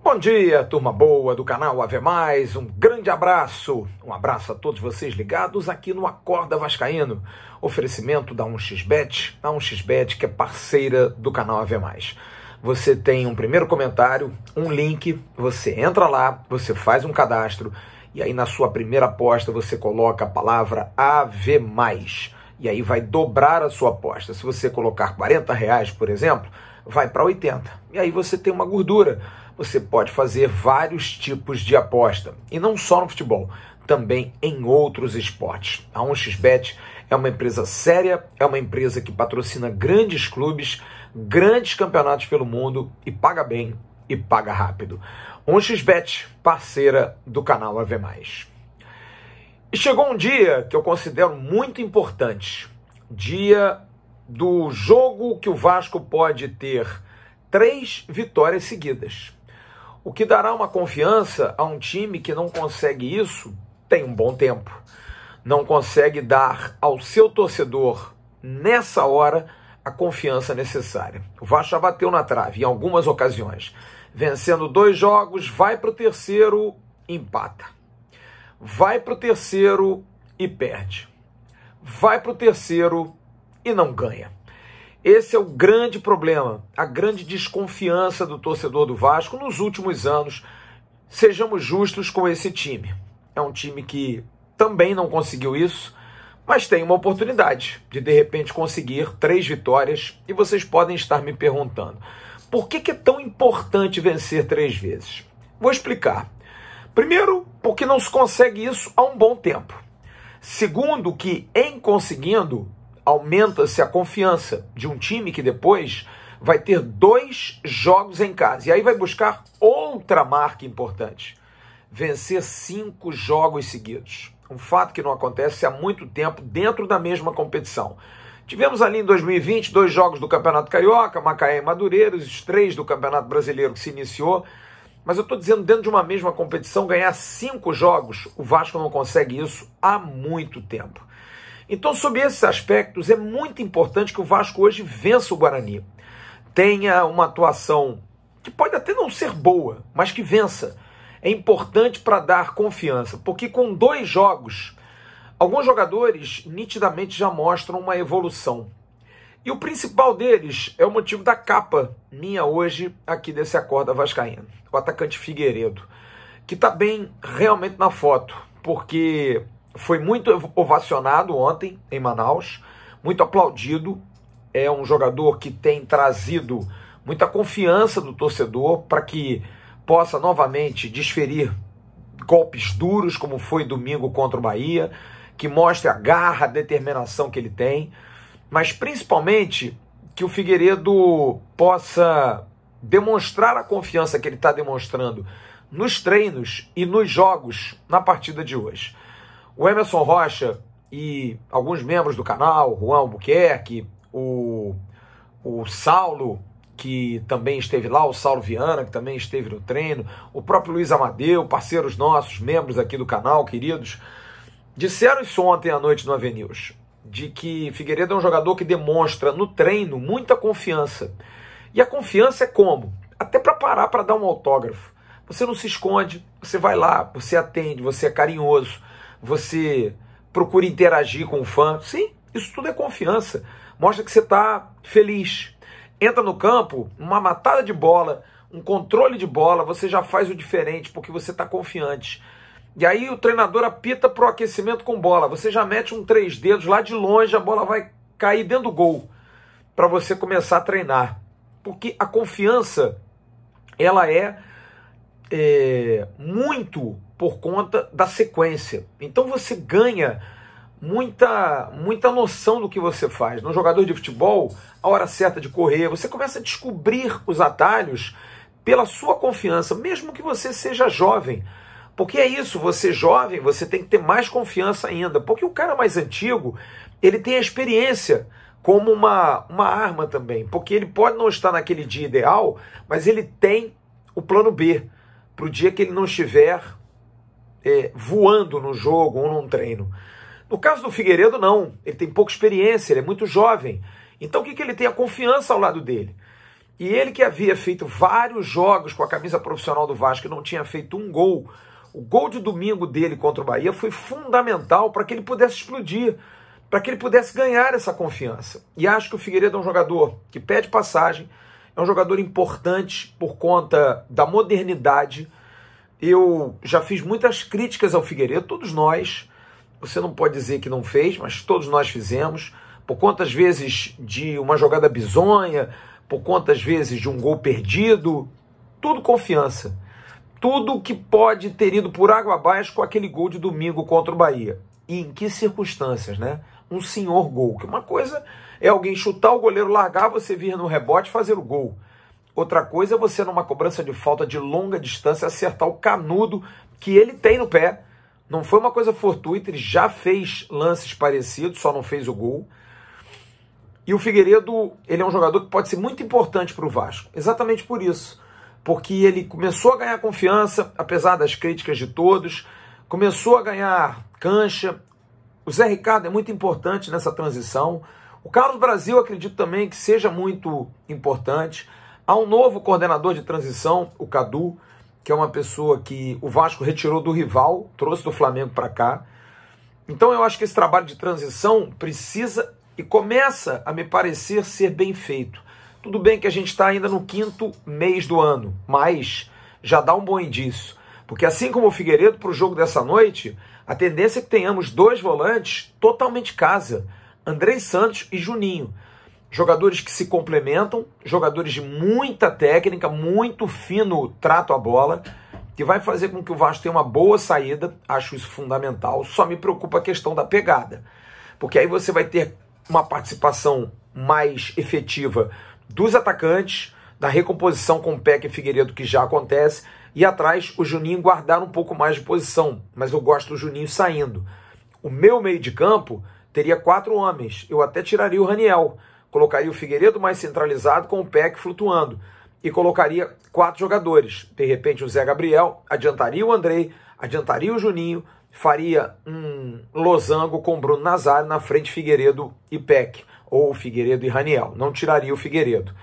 Bom dia, turma boa do canal Ave Mais, um grande abraço, a todos vocês ligados aqui no Acorda Vascaíno, oferecimento da 1xBet, a 1xBet que é parceira do canal Ave Mais. Você tem um primeiro comentário, um link, você entra lá, você faz um cadastro e aí na sua primeira aposta você coloca a palavra Ave Mais e aí vai dobrar a sua aposta. Se você colocar R$40, por exemplo, vai para 80 e aí você tem uma gordura. Você pode fazer vários tipos de aposta, e não só no futebol, também em outros esportes. A 1xBet é uma empresa séria, é uma empresa que patrocina grandes clubes, grandes campeonatos pelo mundo, e paga bem e paga rápido. 1xBet, parceira do canal Ave Mais. E chegou um dia que eu considero muito importante, dia do jogo que o Vasco pode ter 3 vitórias seguidas. O que dará uma confiança a um time que não consegue isso tem um bom tempo. Não consegue dar ao seu torcedor, nessa hora, a confiança necessária. O Vasco já bateu na trave em algumas ocasiões. Vencendo 2 jogos, vai para o terceiro, empata. Vai para o terceiro e perde. Vai para o terceiro e não ganha. Esse é o grande problema, a grande desconfiança do torcedor do Vasco nos últimos anos. Sejamos justos com esse time. É um time que também não conseguiu isso, mas tem uma oportunidade de repente conseguir 3 vitórias. E vocês podem estar me perguntando, por que é tão importante vencer 3 vezes? Vou explicar. Primeiro, porque não se consegue isso há um bom tempo. Segundo, que em conseguindo, aumenta-se a confiança de um time que depois vai ter 2 jogos em casa. E aí vai buscar outra marca importante. Vencer 5 jogos seguidos. Um fato que não acontece há muito tempo dentro da mesma competição. Tivemos ali em 2020 2 jogos do Campeonato Carioca, Macaé e Madureira, os 3 do Campeonato Brasileiro que se iniciou. Mas eu estou dizendo, dentro de uma mesma competição, ganhar 5 jogos, o Vasco não consegue isso há muito tempo. Então, sob esses aspectos, é muito importante que o Vasco hoje vença o Guarani. Tenha uma atuação que pode até não ser boa, mas que vença. É importante para dar confiança, porque com 2 jogos, alguns jogadores nitidamente já mostram uma evolução. E o principal deles é o motivo da capa minha hoje aqui desse Acorda Vascaíno. O atacante Figueiredo, que está bem realmente na foto, porque foi muito ovacionado ontem em Manaus, muito aplaudido. É um jogador que tem trazido muita confiança do torcedor para que possa novamente desferir golpes duros, como foi domingo contra o Bahia, que mostre a garra, a determinação que ele tem, mas principalmente que o Figueiredo possa demonstrar a confiança que ele está demonstrando nos treinos e nos jogos na partida de hoje. O Emerson Rocha e alguns membros do canal, Juan Albuquerque, o Saulo, que também esteve lá, o Saulo Viana, que também esteve no treino, o próprio Luiz Amadeu, parceiros nossos, membros aqui do canal, queridos, disseram isso ontem à noite no AveNews, de que Figueiredo é um jogador que demonstra no treino muita confiança. E a confiança é como? Até para parar para dar um autógrafo. Você não se esconde, você vai lá, você atende, você é carinhoso, você procura interagir com o fã. Sim, isso tudo é confiança. Mostra que você está feliz. Entra no campo, uma matada de bola, um controle de bola, você já faz o diferente porque você está confiante. E aí o treinador apita para o aquecimento com bola. Você já mete um 3 dedos lá de longe, a bola vai cair dentro do gol para você começar a treinar. Porque a confiança, ela é muito por conta da sequência. Então você ganha muita noção do que você faz. No jogador de futebol, a hora certa de correr, você começa a descobrir os atalhos pela sua confiança, mesmo que você seja jovem. Porque é isso, você jovem, você tem que ter mais confiança ainda. Porque o cara mais antigo, ele tem a experiência como uma arma também. Porque ele pode não estar naquele dia ideal, mas ele tem o plano B para o dia que ele não estiver voando no jogo ou num treino. No caso do Figueiredo, não. Ele tem pouca experiência, ele é muito jovem. Então o que ele tem? A confiança ao lado dele. E ele que havia feito vários jogos com a camisa profissional do Vasco e não tinha feito um gol, o gol de domingo dele contra o Bahia foi fundamental para que ele pudesse explodir, para que ele pudesse ganhar essa confiança. E acho que o Figueiredo é um jogador que pede passagem, é um jogador importante por conta da modernidade. Eu já fiz muitas críticas ao Figueiredo, todos nós, você não pode dizer que não fez, mas todos nós fizemos, por conta às vezes de uma jogada bizonha, por conta às vezes de um gol perdido, tudo confiança. Tudo que pode ter ido por água abaixo com aquele gol de domingo contra o Bahia. E em que circunstâncias, né? Um senhor gol. Que uma coisa é alguém chutar o goleiro, largar, você vir no rebote e fazer o gol. Outra coisa é você, numa cobrança de falta de longa distância, acertar o canudo que ele tem no pé. Não foi uma coisa fortuita, ele já fez lances parecidos, só não fez o gol. E o Figueiredo, ele é um jogador que pode ser muito importante para o Vasco. Exatamente por isso. Porque ele começou a ganhar confiança, apesar das críticas de todos, começou a ganhar cancha. O Zé Ricardo é muito importante nessa transição. O Carlos Brasil, acredito também que seja muito importante. Há um novo coordenador de transição, o Cadu, que é uma pessoa que o Vasco retirou do rival, trouxe do Flamengo para cá. Então eu acho que esse trabalho de transição precisa e começa a me parecer ser bem feito. Tudo bem que a gente está ainda no 5º mês do ano, mas já dá um bom indício. Porque assim como o Figueiredo, para o jogo dessa noite, a tendência é que tenhamos 2 volantes totalmente casa, Andrei Santos e Juninho. Jogadores que se complementam, jogadores de muita técnica, muito fino trato à bola, que vai fazer com que o Vasco tenha uma boa saída, acho isso fundamental. Só me preocupa a questão da pegada, porque aí você vai ter uma participação mais efetiva dos atacantes, da recomposição com Peck e Figueiredo, que já acontece, e atrás o Juninho guardar um pouco mais de posição, mas eu gosto do Juninho saindo. O meu meio de campo teria 4 homens, eu até tiraria o Raniel, colocaria o Figueiredo mais centralizado com o Peck flutuando, e colocaria 4 jogadores, de repente o Zé Gabriel, adiantaria o Andrei, adiantaria o Juninho, faria um losango com Bruno Nazário na frente, Figueiredo e Peck, ou Figueiredo e Raniel, não tiraria o Figueiredo.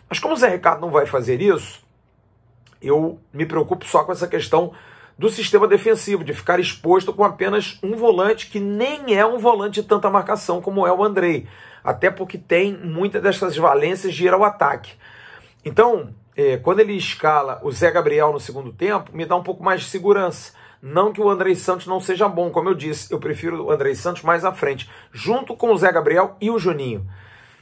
Mas como o Zé Ricardo não vai fazer isso, eu me preocupo só com essa questão do sistema defensivo, de ficar exposto com apenas um volante que nem é um volante de tanta marcação como é o Andrei, até porque tem muitas dessas valências de ir ao ataque. Então, quando ele escala o Zé Gabriel no segundo tempo, me dá um pouco mais de segurança. Não que o Andrei Santos não seja bom, como eu disse, eu prefiro o Andrei Santos mais à frente, junto com o Zé Gabriel e o Juninho.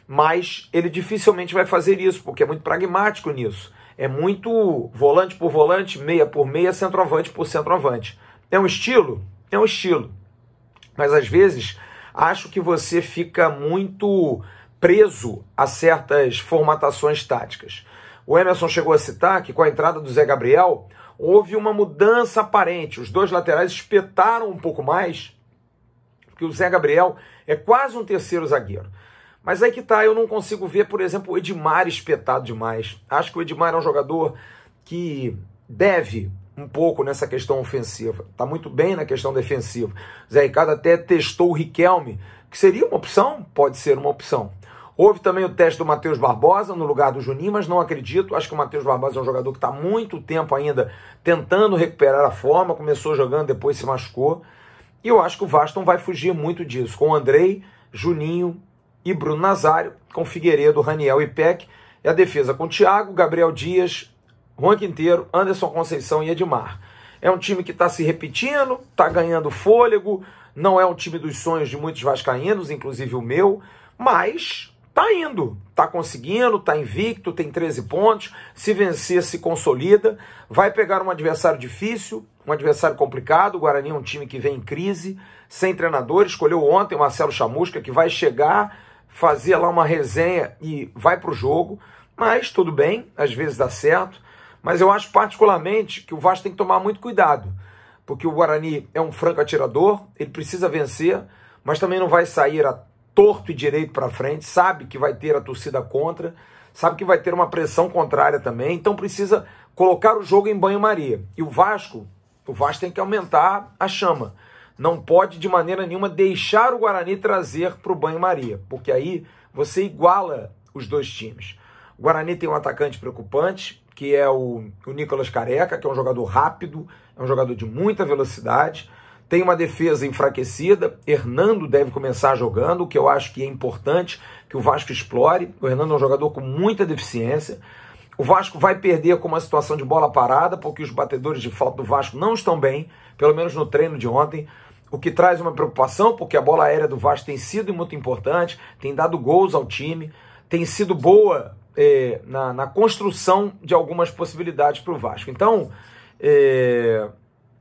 Mas ele dificilmente vai fazer isso, porque é muito pragmático nisso. É muito volante por volante, meia por meia, centroavante por centroavante. É um estilo? É um estilo. Mas às vezes acho que você fica muito preso a certas formatações táticas. O Emerson chegou a citar que com a entrada do Zé Gabriel houve uma mudança aparente. Os 2 laterais espetaram um pouco mais, porque o Zé Gabriel é quase um terceiro zagueiro. Mas aí que tá, eu não consigo ver, por exemplo, o Edmar espetado demais. Acho que o Edmar é um jogador que deve um pouco nessa questão ofensiva. Está muito bem na questão defensiva. O Zé Ricardo até testou o Riquelme, que seria uma opção? Pode ser uma opção. Houve também o teste do Matheus Barbosa no lugar do Juninho, mas não acredito. Acho que o Matheus Barbosa é um jogador que está há muito tempo ainda tentando recuperar a forma. Começou jogando, depois se machucou. E eu acho que o Vasco não vai fugir muito disso. Com o Andrei, Juninho e Bruno Nazário, com Figueiredo, Raniel e Peck. E a defesa com Thiago, Gabriel Dias, Juan Quinteiro, Anderson Conceição e Edmar. É um time que está se repetindo, está ganhando fôlego. Não é um time dos sonhos de muitos vascaínos, inclusive o meu, mas tá indo, tá conseguindo, tá invicto, tem 13 pontos, se vencer se consolida, vai pegar um adversário difícil, um adversário complicado. O Guarani é um time que vem em crise, sem treinador, escolheu ontem o Marcelo Chamusca, que vai chegar, fazer lá uma resenha e vai pro jogo, mas tudo bem, às vezes dá certo, mas eu acho particularmente que o Vasco tem que tomar muito cuidado, porque o Guarani é um franco atirador, ele precisa vencer, mas também não vai sair a torto e direito para frente, sabe que vai ter a torcida contra, sabe que vai ter uma pressão contrária também, então precisa colocar o jogo em banho-maria. E o Vasco tem que aumentar a chama. Não pode de maneira nenhuma deixar o Guarani trazer para o banho-maria, porque aí você iguala os 2 times. O Guarani tem um atacante preocupante, que é o Nicolas Careca, que é um jogador rápido, é um jogador de muita velocidade. Tem uma defesa enfraquecida. Hernando deve começar jogando, o que eu acho que é importante que o Vasco explore. O Hernando é um jogador com muita deficiência. O Vasco vai perder com uma situação de bola parada, porque os batedores de falta do Vasco não estão bem, pelo menos no treino de ontem, o que traz uma preocupação, porque a bola aérea do Vasco tem sido muito importante, tem dado gols ao time, tem sido boa na construção de algumas possibilidades para o Vasco. Então,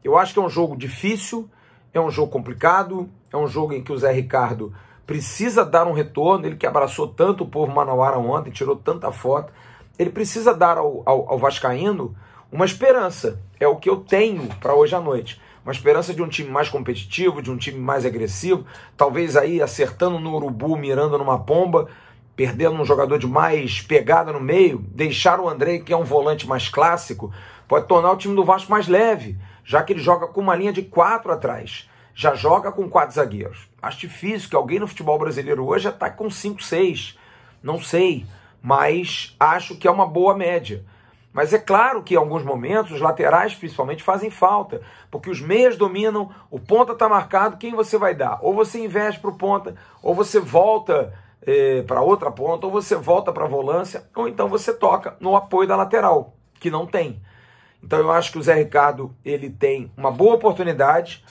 eu acho que é um jogo difícil, é um jogo complicado, é um jogo em que o Zé Ricardo precisa dar um retorno, ele que abraçou tanto o povo manauara ontem, tirou tanta foto, ele precisa dar ao vascaíno uma esperança, é o que eu tenho para hoje à noite. Uma esperança de um time mais competitivo, de um time mais agressivo, talvez aí acertando no urubu, mirando numa pomba, perdendo um jogador de mais pegada no meio, deixar o Andrei, que é um volante mais clássico, pode tornar o time do Vasco mais leve, já que ele joga com uma linha de 4 atrás, já joga com 4 zagueiros. Acho difícil que alguém no futebol brasileiro hoje ataque com 5, 6, não sei, mas acho que é uma boa média. Mas é claro que em alguns momentos os laterais principalmente fazem falta, porque os meias dominam, o ponta está marcado, quem você vai dar? Ou você investe para o ponta, ou você volta para outra ponta, ou você volta para a volância, ou então você toca no apoio da lateral, que não tem. Então eu acho que o Zé Ricardo ele tem uma boa oportunidade.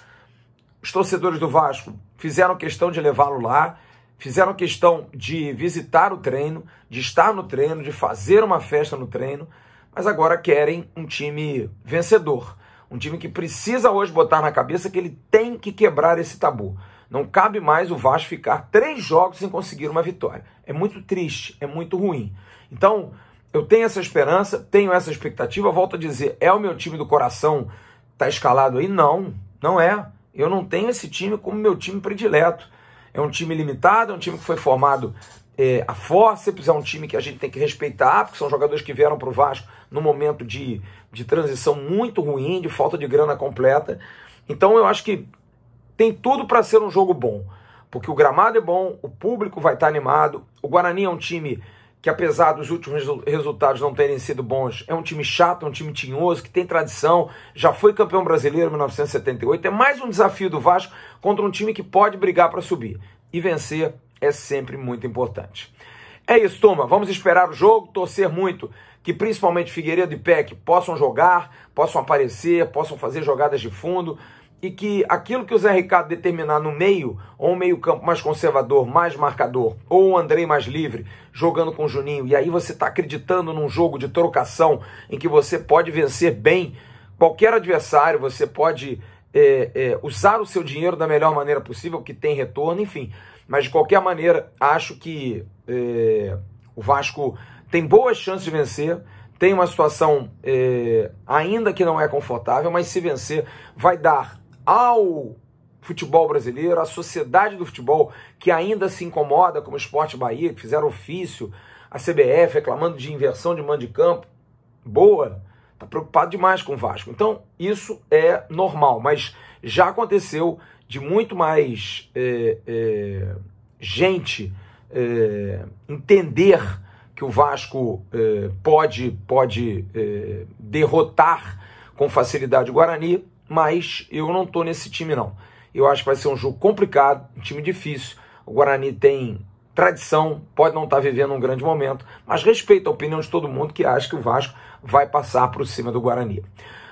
Os torcedores do Vasco fizeram questão de levá-lo lá, fizeram questão de visitar o treino, de estar no treino, de fazer uma festa no treino, mas agora querem um time vencedor. Um time que precisa hoje botar na cabeça que ele tem que quebrar esse tabu. Não cabe mais o Vasco ficar 3 jogos sem conseguir uma vitória. É muito triste, é muito ruim. Então, eu tenho essa esperança, tenho essa expectativa. Volto a dizer, é o meu time do coração, está escalado aí? Não, não é. Eu não tenho esse time como meu time predileto. É um time limitado, é um time que foi formado a fórceps, é um time que a gente tem que respeitar, porque são jogadores que vieram para o Vasco num momento de transição muito ruim, de falta de grana completa. Então eu acho que tem tudo para ser um jogo bom, porque o gramado é bom, o público vai estar animado, o Guarani é um time que, apesar dos últimos resultados não terem sido bons, é um time chato, é um time tinhoso, que tem tradição, já foi campeão brasileiro em 1978, é mais um desafio do Vasco contra um time que pode brigar para subir, e vencer é sempre muito importante. É isso, turma, vamos esperar o jogo, torcer muito que principalmente Figueiredo e Peck possam jogar, possam aparecer, possam fazer jogadas de fundo, e que aquilo que o Zé Ricardo determinar no meio, ou um meio campo mais conservador, mais marcador, ou o Andrei mais livre, jogando com o Juninho, e aí você está acreditando num jogo de trocação, em que você pode vencer bem qualquer adversário, você pode usar o seu dinheiro da melhor maneira possível, que tem retorno, enfim. Mas de qualquer maneira, acho que o Vasco tem boas chances de vencer, tem uma situação ainda que não é confortável, mas se vencer vai dar ao futebol brasileiro, à sociedade do futebol, que ainda se incomoda, como o Sport Bahia, que fizeram ofício, a CBF reclamando de inversão de mando de campo, boa, está preocupado demais com o Vasco. Então, isso é normal, mas já aconteceu de muito mais gente entender que o Vasco pode derrotar com facilidade o Guarani, mas eu não estou nesse time não. Eu acho que vai ser um jogo complicado, um time difícil. O Guarani tem tradição, pode não estar vivendo um grande momento, mas respeito a opinião de todo mundo que acha que o Vasco vai passar por cima do Guarani.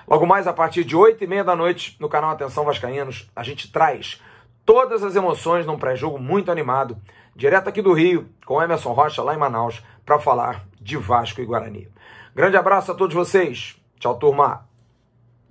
Logo mais, a partir de 8h30 da noite, no canal Atenção Vascaínos, a gente traz todas as emoções num pré-jogo muito animado, direto aqui do Rio, com Emerson Rocha, lá em Manaus, para falar de Vasco e Guarani. Grande abraço a todos vocês. Tchau, turma.